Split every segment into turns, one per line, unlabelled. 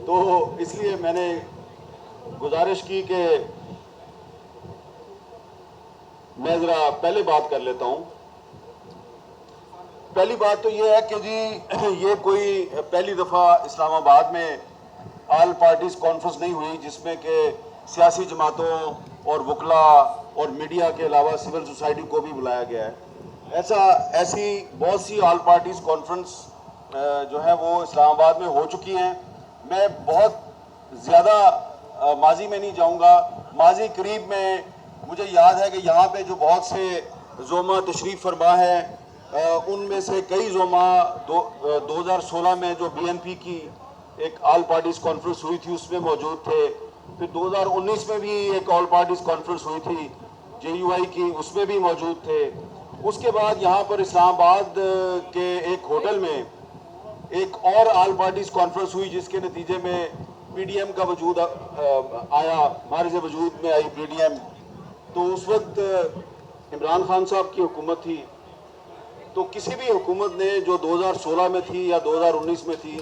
تو اس لیے میں نے گزارش کی کہ میں ذرا پہلے بات کر لیتا ہوں. پہلی بات تو یہ ہے کہ جی یہ کوئی پہلی دفعہ اسلام آباد میں آل پارٹیز کانفرنس نہیں ہوئی جس میں کہ سیاسی جماعتوں اور وکلاء اور میڈیا کے علاوہ سول سوسائٹی کو بھی بلایا گیا ہے. ایسی بہت سی آل پارٹیز کانفرنس جو ہے وہ اسلام آباد میں ہو چکی ہیں. میں بہت زیادہ ماضی میں نہیں جاؤں گا. ماضی قریب میں مجھے یاد ہے کہ یہاں پہ جو بہت سے زوما تشریف فرما ہے ان میں سے کئی زوما 2016 میں جو بی این پی کی ایک آل پارٹیز کانفرنس ہوئی تھی اس میں موجود تھے. پھر 2019 میں بھی ایک آل پارٹیز کانفرنس ہوئی تھی جے یو آئی کی, اس میں بھی موجود تھے. اس کے بعد یہاں پر اسلام آباد کے ایک ہوٹل میں ایک اور آل پارٹیز کانفرنس ہوئی جس کے نتیجے میں پی ڈی ایم کا وجود آیا, مارز وجود میں آئی پی ڈی ایم. تو اس وقت عمران خان صاحب کی حکومت تھی. تو کسی بھی حکومت نے جو 2016 میں تھی یا 2019 میں تھی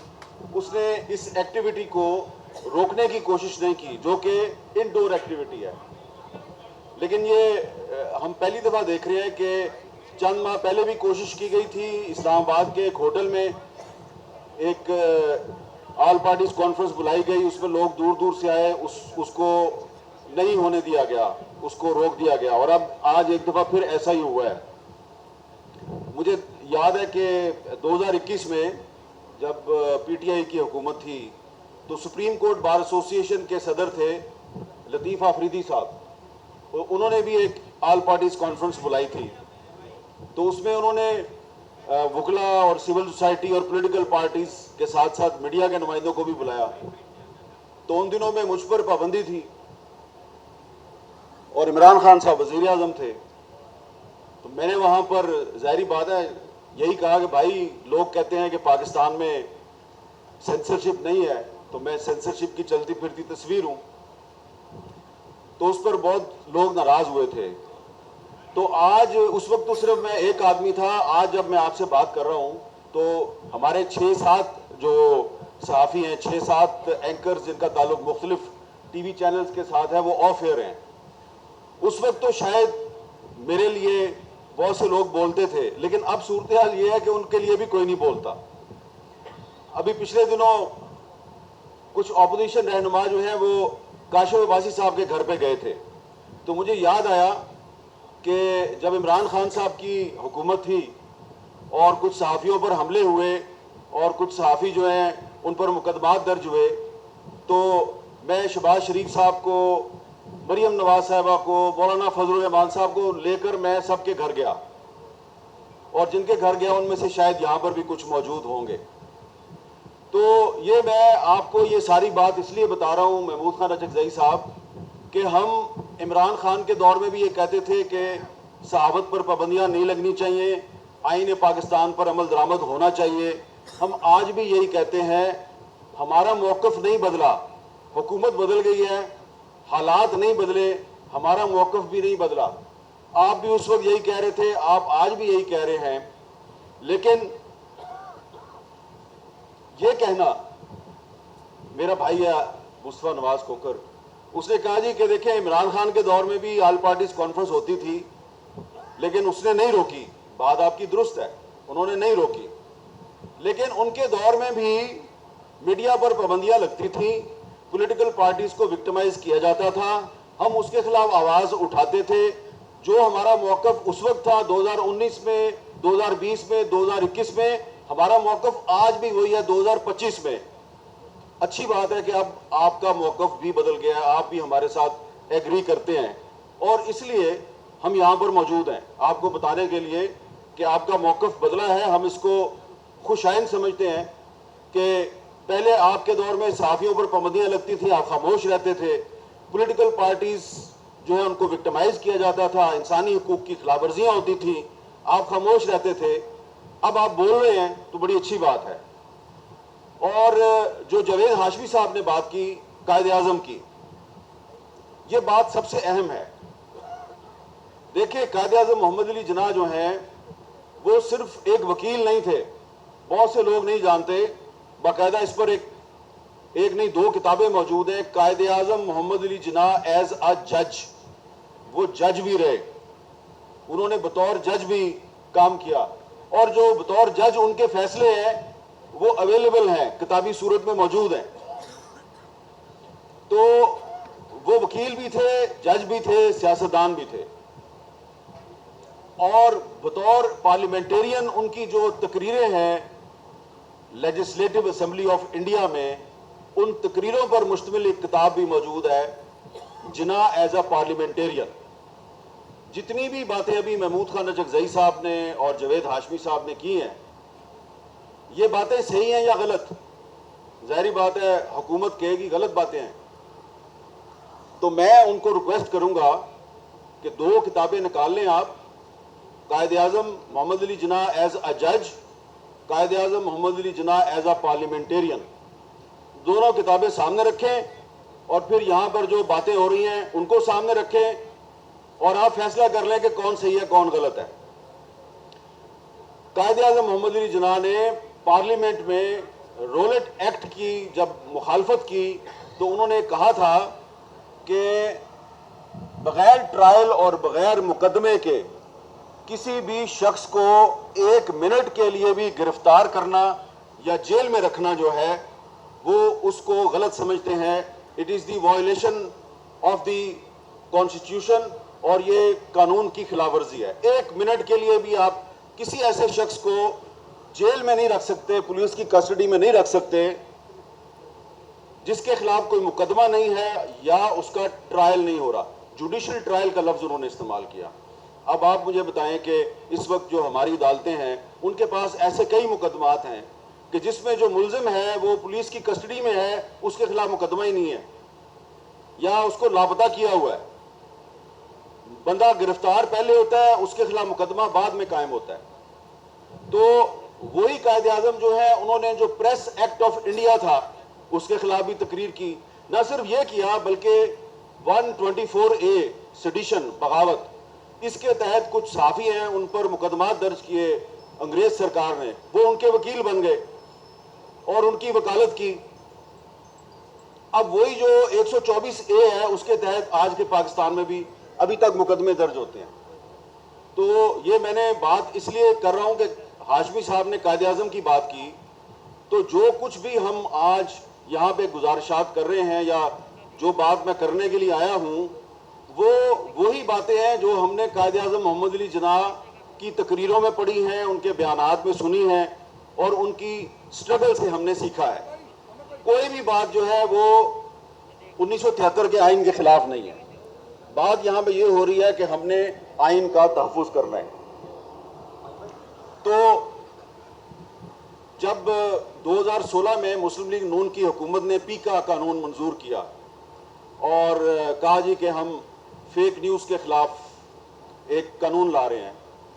اس نے اس ایکٹیویٹی کو روکنے کی کوشش نہیں کی جو کہ انڈور ایکٹیویٹی ہے. لیکن یہ ہم پہلی دفعہ دیکھ رہے ہیں کہ چند ماہ پہلے بھی کوشش کی گئی تھی اسلام آباد کے ایک ہوٹل میں ایک آل پارٹیز کانفرنس بلائی گئی, اس میں لوگ دور دور سے آئے, اس کو نہیں ہونے دیا گیا, اس کو روک دیا گیا. اور اب آج ایک دفعہ پھر ایسا ہی ہوا ہے. مجھے یاد ہے کہ 2021 میں جب پی ٹی آئی کی حکومت تھی تو سپریم کورٹ بار ایسوسی ایشن کے صدر تھے لطیف آفریدی صاحب, انہوں نے بھی ایک آل پارٹیز کانفرنس بلائی تھی. تو اس میں انہوں نے وکلاء اور سول سوسائٹی اور پولیٹیکل پارٹیز کے ساتھ ساتھ میڈیا کے نمائندوں کو بھی بلایا. تو ان دنوں میں مجھ پر پابندی تھی اور عمران خان صاحب وزیر اعظم تھے. تو میں نے وہاں پر ظاہری بات ہے یہی کہا کہ بھائی لوگ کہتے ہیں کہ پاکستان میں سینسرشپ نہیں ہے, تو میں سینسرشپ کی چلتی پھرتی تصویر ہوں. تو اس پر بہت لوگ ناراض ہوئے تھے. تو آج اس وقت تو صرف میں ایک آدمی تھا, آج جب میں آپ سے بات کر رہا ہوں تو ہمارے 6-7 جو صحافی ہیں, 6-7 اینکرز جن کا تعلق مختلف ٹی وی چینلز کے ساتھ ہے وہ آف ایئر ہیں. اس وقت تو شاید میرے لیے بہت سے لوگ بولتے تھے, لیکن اب صورتحال یہ ہے کہ ان کے لیے بھی کوئی نہیں بولتا. ابھی پچھلے دنوں کچھ اپوزیشن رہنما جو ہیں وہ کاشف عباسی صاحب کے گھر پہ گئے تھے. تو مجھے یاد آیا کہ جب عمران خان صاحب کی حکومت تھی اور کچھ صحافیوں پر حملے ہوئے اور کچھ صحافی جو ہیں ان پر مقدمات درج ہوئے, تو میں شہباز شریف صاحب کو, مریم نواز صاحبہ کو, مولانا فضل الرحمان صاحب کو لے کر میں سب کے گھر گیا, اور جن کے گھر گیا ان میں سے شاید یہاں پر بھی کچھ موجود ہوں گے. تو یہ میں آپ کو یہ ساری بات اس لیے بتا رہا ہوں محمود خان اچکزئی صاحب کہ ہم عمران خان کے دور میں بھی یہ کہتے تھے کہ صحافت پر پابندیاں نہیں لگنی چاہیے, آئین پاکستان پر عمل درآمد ہونا چاہیے. ہم آج بھی یہی کہتے ہیں. ہمارا موقف نہیں بدلا, حکومت بدل گئی ہے, حالات نہیں بدلے, ہمارا موقف بھی نہیں بدلا. آپ بھی اس وقت یہی کہہ رہے تھے, آپ آج بھی یہی کہہ رہے ہیں. لیکن یہ کہنا, میرا بھائی ہے مصطفیٰ نواز کھوکھر, اس نے کہا جی کہ دیکھیں عمران خان کے دور میں بھی آل پارٹیز کانفرنس ہوتی تھی لیکن اس نے نہیں روکی. بات آپ کی درست ہے, انہوں نے نہیں روکی, لیکن ان کے دور میں بھی میڈیا پر پابندیاں لگتی تھیں, پولیٹیکل پارٹیز کو وکٹمائز کیا جاتا تھا, ہم اس کے خلاف آواز اٹھاتے تھے. جو ہمارا موقف اس وقت تھا 2019 میں, 2020 میں, 2021 میں, ہمارا موقف آج بھی وہی ہے 2025 میں. اچھی بات ہے کہ اب آپ کا موقف بھی بدل گیا ہے, آپ بھی ہمارے ساتھ ایگری کرتے ہیں, اور اس لیے ہم یہاں پر موجود ہیں آپ کو بتانے کے لیے کہ آپ کا موقف بدلا ہے. ہم اس کو خوش آئند سمجھتے ہیں کہ پہلے آپ کے دور میں صحافیوں پر پابندیاں لگتی تھیں, آپ خاموش رہتے تھے, پولیٹیکل پارٹیز جو ہے ان کو وکٹمائز کیا جاتا تھا, انسانی حقوق کی خلاف ورزیاں ہوتی تھیں, آپ خاموش رہتے تھے. اب آپ بول رہے ہیں تو بڑی اچھی بات ہے. اور جو جاوید ہاشمی صاحب نے بات کی قائد اعظم کی, یہ بات سب سے اہم ہے. دیکھیں قائد اعظم محمد علی جناح جو ہیں وہ صرف ایک وکیل نہیں تھے, بہت سے لوگ نہیں جانتے, باقاعدہ اس پر ایک ایک نہیں دو کتابیں موجود ہیں. قائد اعظم محمد علی جناح ایز اے جج، وہ جج بھی رہے، انہوں نے بطور جج بھی کام کیا، اور جو بطور جج ان کے فیصلے ہیں وہ اویلیبل ہیں، کتابی صورت میں موجود ہیں. تو وہ وکیل بھی تھے، جج بھی تھے، سیاستدان بھی تھے، اور بطور پارلیمنٹیرین ان کی جو تقریریں ہیں لیجسلیٹو اسمبلی آف انڈیا میں، ان تقریروں پر مشتمل ایک کتاب بھی موجود ہے، جناح ایز اے پارلیمنٹیرین. جتنی بھی باتیں ابھی محمود خان نجکزئی صاحب نے اور جاوید ہاشمی صاحب نے کی ہیں، یہ باتیں صحیح ہیں یا غلط؟ ظاہری بات ہے حکومت کہے گی غلط باتیں ہیں. تو میں ان کو ریکویسٹ کروں گا کہ دو کتابیں نکال لیں آپ، قائد اعظم محمد علی جناح ایز اے جج، قائد اعظم محمد Ali Jinnah as a parliamentarian. دونوں کتابیں سامنے رکھیں، اور پھر یہاں پر جو باتیں ہو رہی ہیں ان کو سامنے رکھیں، اور آپ فیصلہ کر لیں کہ کون صحیح ہے کون غلط ہے. قائد اعظم محمد علی جناح نے پارلیمنٹ میں رولٹ ایکٹ کی جب مخالفت کی تو انہوں نے کہا تھا کہ بغیر ٹرائل اور بغیر مقدمے کے کسی بھی شخص کو ایک منٹ کے لیے بھی گرفتار کرنا یا جیل میں رکھنا جو ہے وہ اس کو غلط سمجھتے ہیں. It is the violation of the constitution, اور یہ قانون کی خلاف ورزی ہے. ایک منٹ کے لیے بھی آپ کسی ایسے شخص کو جیل میں نہیں رکھ سکتے، پولیس کی کسٹڈی میں نہیں رکھ سکتے جس کے خلاف کوئی مقدمہ نہیں ہے یا اس کا ٹرائل نہیں ہو رہا. جوڈیشل ٹرائل کا لفظ انہوں نے استعمال کیا. اب آپ مجھے بتائیں کہ اس وقت جو ہماری عدالتیں ہیں ان کے پاس ایسے کئی مقدمات ہیں کہ جس میں جو ملزم ہے وہ پولیس کی کسٹڈی میں ہے، اس کے خلاف مقدمہ ہی نہیں ہے یا اس کو لاپتہ کیا ہوا ہے. بندہ گرفتار پہلے ہوتا ہے، اس کے خلاف مقدمہ بعد میں قائم ہوتا ہے. تو وہی قائد اعظم جو ہے انہوں نے جو پریس ایکٹ آف انڈیا تھا اس کے خلاف بھی تقریر کی. نہ صرف یہ کیا بلکہ 124A سیڈیشن، بغاوت، اس کے تحت کچھ صحافی ہیں ان پر مقدمات درج کیے انگریز سرکار نے، وہ ان کے وکیل بن گئے اور ان کی وکالت کی. اب وہی جو 124A ہے اس کے تحت آج کے پاکستان میں بھی ابھی تک مقدمے درج ہوتے ہیں. تو یہ میں نے بات اس لیے کر رہا ہوں کہ ہاشمی صاحب نے قائد اعظم کی بات کی، تو جو کچھ بھی ہم آج یہاں پہ گزارشات کر رہے ہیں یا جو بات میں کرنے کے لیے آیا ہوں وہ وہی باتیں ہیں جو ہم نے قائد اعظم محمد علی جناح کی تقریروں میں پڑھی ہیں، ان کے بیانات میں سنی ہیں، اور ان کی سٹرگل سے ہم نے سیکھا ہے. کوئی بھی بات جو ہے وہ 1973 کے آئین کے خلاف نہیں ہے. بات یہاں پہ یہ ہو رہی ہے کہ ہم نے آئین کا تحفظ کرنا ہے. تو جب 2016 میں مسلم لیگ نون کی حکومت نے پی کا قانون منظور کیا اور کہا جی کہ ہم فیک نیوز کے خلاف ایک قانون لا رہے ہیں،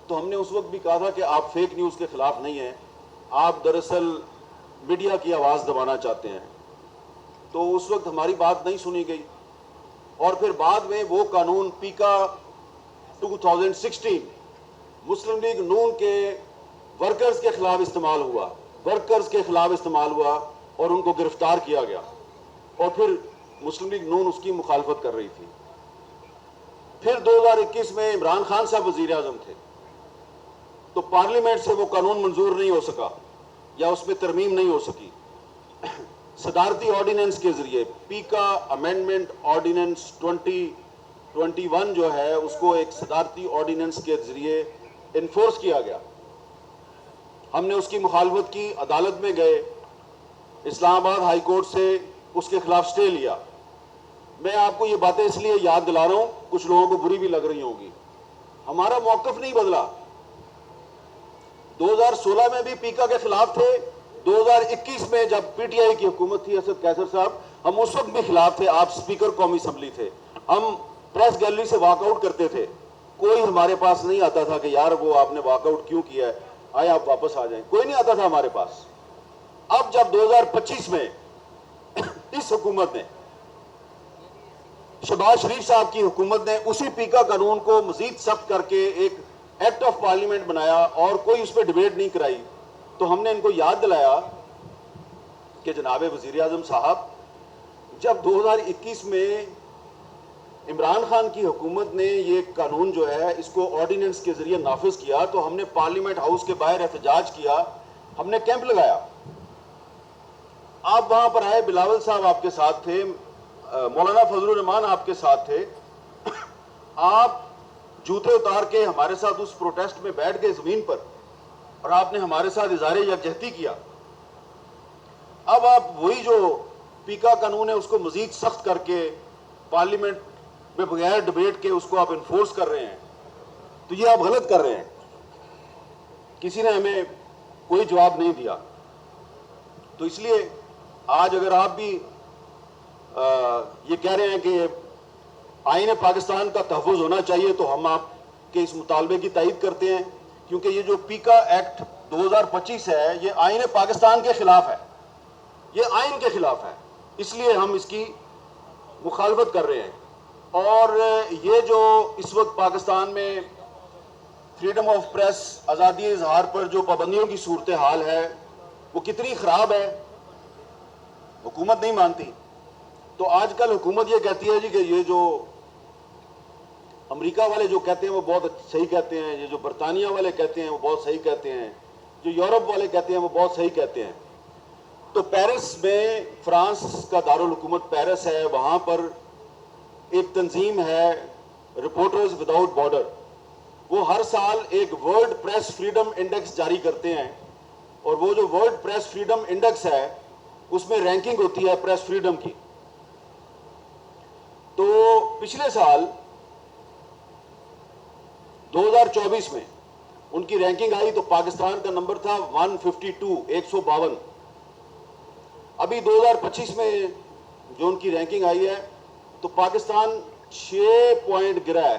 تو ہم نے اس وقت بھی کہا تھا کہ آپ فیک نیوز کے خلاف نہیں ہیں، آپ دراصل میڈیا کی آواز دبانا چاہتے ہیں. تو اس وقت ہماری بات نہیں سنی گئی، اور پھر بعد میں وہ قانون پی کا 2016 مسلم لیگ نون کے ورکرز کے خلاف استعمال ہوا، اور ان کو گرفتار کیا گیا، اور پھر مسلم لیگ نون اس کی مخالفت کر رہی تھی. پھر 2021 میں عمران خان صاحب وزیر اعظم تھے تو پارلیمنٹ سے وہ قانون منظور نہیں ہو سکا یا اس میں ترمیم نہیں ہو سکی. صدارتی آرڈیننس کے ذریعے پی کا امینڈمنٹ آرڈیننس 2021 جو ہے اس کو ایک صدارتی آرڈیننس کے ذریعے انفورس کیا گیا. ہم نے اس کی مخالفت کی، عدالت میں گئے، اسلام آباد ہائی کورٹ سے اس کے خلاف سٹے لیا. میں آپ کو یہ باتیں اس لیے یاد دلا رہا ہوں، کچھ لوگوں کو بری بھی لگ رہی ہوں گی، ہمارا موقف نہیں بدلا. 2016 میں بھی پیکا کے خلاف تھے، 2021 میں جب پی ٹی آئی کی حکومت تھی اسد کیسر صاحب، ہم اس وقت بھی خلاف تھے. آپ سپیکر قومی اسمبلی تھے، ہم پریس گیلری سے واک آؤٹ کرتے تھے. کوئی ہمارے پاس نہیں آتا تھا کہ یار وہ آپ نے واک آؤٹ کیوں کیا ہے، آئے آپ واپس آ جائیں، کوئی نہیں آتا تھا ہمارے پاس. اب جب 2025 میں اس حکومت نے، شہباز شریف صاحب کی حکومت نے اسی پیکا قانون کو مزید سخت کر کے ایک ایکٹ آف پارلیمنٹ بنایا اور کوئی اس پہ ڈیبیٹ نہیں کرائی، تو ہم نے ان کو یاد دلایا کہ جناب وزیر اعظم صاحب جب 2021 میں عمران خان کی حکومت نے یہ قانون جو ہے اس کو آرڈیننس کے ذریعے نافذ کیا تو ہم نے پارلیمنٹ ہاؤس کے باہر احتجاج کیا, ہم نے کیمپ لگایا. آپ وہاں پر آئے, بلاول صاحب آپ کے ساتھ تھے, مولانا فضل الرحمان آپ کے ساتھ تھے. آپ جوتے اتار کے ہمارے ساتھ اس پروٹیسٹ میں بیٹھ گئے زمین پر اور آپ نے ہمارے ساتھ اظہار یکجہتی کیا. اب آپ وہی جو پیکا قانون ہے اس کو مزید سخت کر کے پارلیمنٹ میں بغیر ڈبیٹ کے اس کو آپ انفورس کر رہے ہیں, تو یہ آپ غلط کر رہے ہیں. کسی نے ہمیں کوئی جواب نہیں دیا. تو اس لیے آج اگر آپ بھی یہ کہہ رہے ہیں کہ آئین پاکستان کا تحفظ ہونا چاہیے تو ہم آپ کے اس مطالبے کی تائید کرتے ہیں, کیونکہ یہ جو پیکا ایکٹ 2025 ہے یہ آئین پاکستان کے خلاف ہے, یہ آئین کے خلاف ہے, اس لیے ہم اس کی مخالفت کر رہے ہیں. اور یہ جو اس وقت پاکستان میں فریڈم آف پریس, آزادی اظہار پر جو پابندیوں کی صورتحال ہے وہ کتنی خراب ہے, حکومت نہیں مانتی. تو آج کل حکومت یہ کہتی ہے جی کہ یہ جو امریکہ والے جو کہتے ہیں وہ بہت صحیح کہتے ہیں, یہ جو برطانیہ والے کہتے ہیں وہ بہت صحیح کہتے ہیں, جو یورپ والے کہتے ہیں وہ بہت صحیح کہتے ہیں. تو پیرس میں, فرانس کا دارالحکومت پیرس ہے, وہاں پر ایک تنظیم ہے رپورٹرز وداؤٹ بارڈر, وہ ہر سال ایک ورلڈ پریس فریڈم انڈیکس جاری کرتے ہیں. اور وہ جو ورلڈ پریس فریڈم انڈیکس ہے اس میں رینکنگ ہوتی ہے پریس فریڈم کی. تو پچھلے سال 2024 میں ان کی رینکنگ آئی تو پاکستان کا نمبر تھا 152, 152. ابھی 2025 میں جو ان کی رینکنگ آئی ہے تو پاکستان 6 پوائنٹ گرا ہے,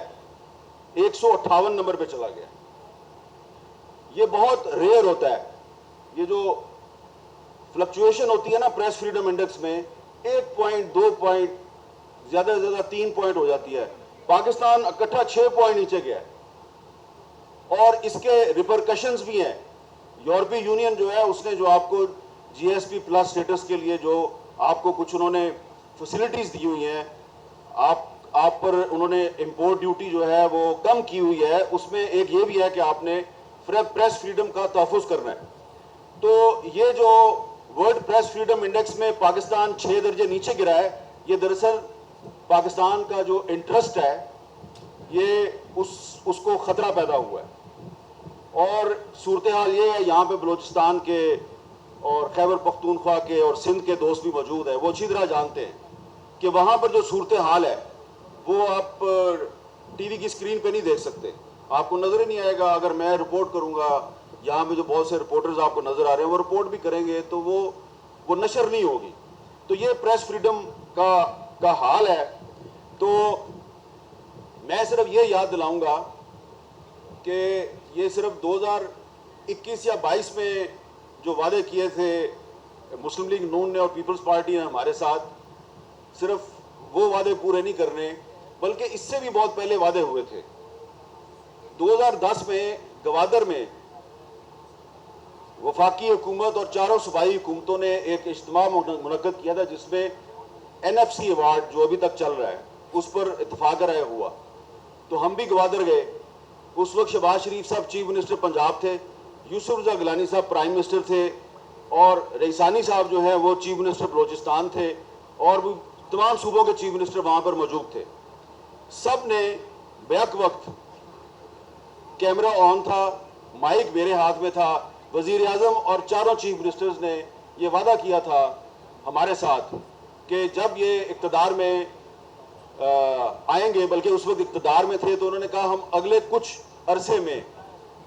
158 نمبر پہ چلا گیا. یہ بہت ریئر ہوتا ہے, یہ جو فلکچویشن ہوتی ہے نا پریس فریڈم انڈیکس میں, 1 پوائنٹ 2 پوائنٹ زیادہ سے زیادہ 3 پوائنٹ ہو جاتی ہے. پاکستان اکٹھا 6 پوائنٹ نیچے گیا ہے. اور اس کے ریپرکشنز بھی ہیں. یورپی یونین جو ہے اس نے جو آپ کو جی ایس پی پلس سٹیٹس کے لیے جو آپ کو کچھ انہوں نے فیسلٹیز دی ہوئی ہیں, آپ پر انہوں نے امپورٹ ڈیوٹی جو ہے وہ کم کی ہوئی ہے, اس میں ایک یہ بھی ہے کہ آپ نے پریس فریڈم کا تحفظ کرنا ہے. تو یہ جو ورلڈ پریس فریڈم انڈیکس میں پاکستان 6 درجے نیچے گرا ہے, یہ دراصل پاکستان کا جو انٹرسٹ ہے یہ اس کو خطرہ پیدا ہوا ہے. اور صورتحال یہ ہے, یہاں پہ بلوچستان کے اور خیبر پختونخوا کے اور سندھ کے دوست بھی موجود ہیں, وہ اچھی طرح جانتے ہیں کہ وہاں پر جو صورتحال ہے وہ آپ ٹی وی کی اسکرین پہ نہیں دیکھ سکتے, آپ کو نظر ہی نہیں آئے گا. اگر میں رپورٹ کروں گا, یہاں پہ جو بہت سے رپورٹرز آپ کو نظر آ رہے ہیں وہ رپورٹ بھی کریں گے تو وہ نشر نہیں ہوگی. تو یہ پریس فریڈم کا حال ہے. تو میں صرف یہ یاد دلاؤں گا کہ یہ صرف 2021 یا 22 میں جو وعدے کیے تھے مسلم لیگ نون نے اور پیپلز پارٹی نے ہمارے ساتھ, صرف وہ وعدے پورے نہیں کرنے بلکہ اس سے بھی بہت پہلے وعدے ہوئے تھے. 2010 میں گوادر میں وفاقی حکومت اور چاروں صوبائی حکومتوں نے ایک اجتماع منعقد کیا تھا جس میں NFC ایوارڈ جو ابھی تک چل رہا ہے اس پر اتفاق رائے ہوا. تو ہم بھی گوادر گئے. اس وقت شہباز شریف صاحب چیف منسٹر پنجاب تھے, یوسف رضا گیلانی صاحب پرائم منسٹر تھے, اور رئیسانی صاحب جو ہیں وہ چیف منسٹر بلوچستان تھے, اور بھی تمام صوبوں کے چیف منسٹر وہاں پر موجود تھے. سب نے بیک وقت, کیمرہ آن تھا, مائک میرے ہاتھ میں تھا, وزیر اعظم اور چاروں چیف منسٹرز نے یہ وعدہ کیا تھا ہمارے ساتھ کہ جب یہ اقتدار میں آئیں گے, بلکہ اس وقت اقتدار میں تھے, تو انہوں نے کہا ہم اگلے کچھ عرصے میں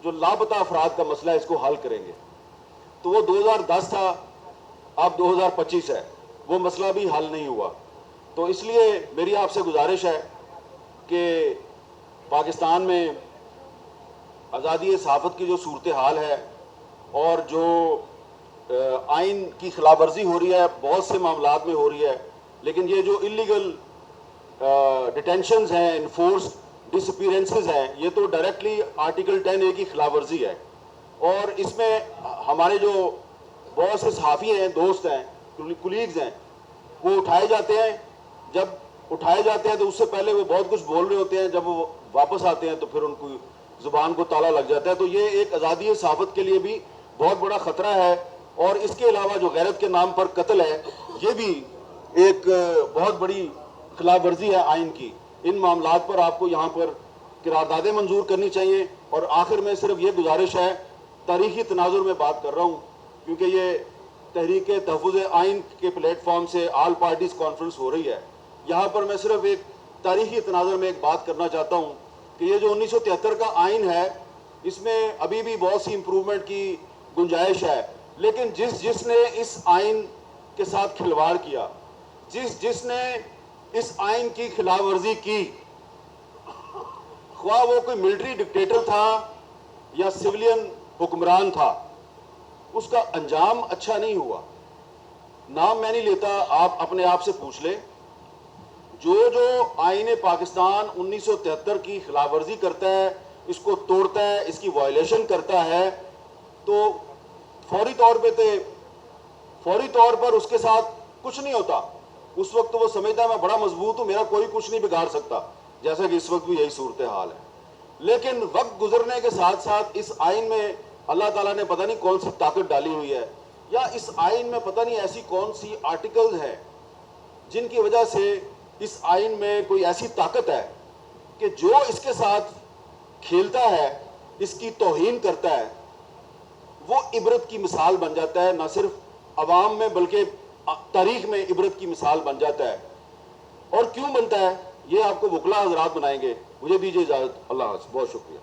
جو لاپتہ افراد کا مسئلہ ہے اس کو حل کریں گے. تو وہ 2010 تھا, اب 2025 ہے, وہ مسئلہ بھی حل نہیں ہوا. تو اس لیے میری آپ سے گزارش ہے کہ پاکستان میں آزادی صحافت کی جو صورتحال ہے اور جو آئین کی خلاف ورزی ہو رہی ہے بہت سے معاملات میں ہو رہی ہے, لیکن یہ جو انلیگل ڈیٹینشنز ہیں, انفورس ڈسپیرنسز ہیں, یہ تو ڈائریکٹلی آرٹیکل 10A کی خلاف ورزی ہے. اور اس میں ہمارے جو بہت سے صحافی ہیں, دوست ہیں, کولیگز ہیں وہ اٹھائے جاتے ہیں. جب اٹھائے جاتے ہیں تو اس سے پہلے وہ بہت کچھ بول رہے ہوتے ہیں, جب وہ واپس آتے ہیں تو پھر ان کی زبان کو تالا لگ جاتا ہے. تو یہ ایک آزادی صحافت کے لیے بھی بہت بڑا خطرہ ہے. اور اس کے علاوہ جو غیرت کے نام پر قتل ہے, یہ بھی ایک بہت بڑی خلاف ورزی ہے آئین کی. ان معاملات پر آپ کو یہاں پر قراردادیں منظور کرنی چاہیے. اور آخر میں صرف یہ گزارش ہے, تاریخی تناظر میں بات کر رہا ہوں کیونکہ یہ تحریک تحفظ آئین کے پلیٹ فارم سے آل پارٹیز کانفرنس ہو رہی ہے. یہاں پر میں صرف ایک تاریخی تناظر میں ایک بات کرنا چاہتا ہوں کہ یہ جو 1973 کا آئین ہے, اس میں ابھی بھی بہت سی امپروومنٹ کی گنجائش ہے. لیکن جس نے اس آئین کے ساتھ کھلواڑ کیا, جس نے اس آئین کی خلاف ورزی کی, خواہ وہ کوئی ملٹری ڈکٹیٹر تھا یا سویلین حکمران تھا, اس کا انجام اچھا نہیں ہوا. نام میں نہیں لیتا, آپ اپنے آپ سے پوچھ لیں. جو آئین پاکستان 1973 کی خلاف ورزی کرتا ہے, اس کو توڑتا ہے, اس کی وائلیشن کرتا ہے, تو فوری طور پر اس کے ساتھ کچھ نہیں ہوتا. اس وقت وہ سمجھتا ہے میں بڑا مضبوط ہوں, میرا کوئی کچھ نہیں بگاڑ سکتا, جیسا کہ اس وقت بھی یہی صورتحال ہے. لیکن وقت گزرنے کے ساتھ ساتھ اس آئین میں اللہ تعالیٰ نے پتہ نہیں کون سی طاقت ڈالی ہوئی ہے, یا اس آئین میں پتہ نہیں ایسی کون سی آرٹیکلز ہیں جن کی وجہ سے اس آئین میں کوئی ایسی طاقت ہے کہ جو اس کے ساتھ کھیلتا ہے, اس کی توہین کرتا ہے, وہ عبرت کی مثال بن جاتا ہے. نہ صرف عوام میں بلکہ تاریخ میں عبرت کی مثال بن جاتا ہے. اور کیوں بنتا ہے یہ آپ کو وکلا حضرات بنائیں گے. مجھے دیجیے اجازت. اللہ حافظ, بہت شکریہ.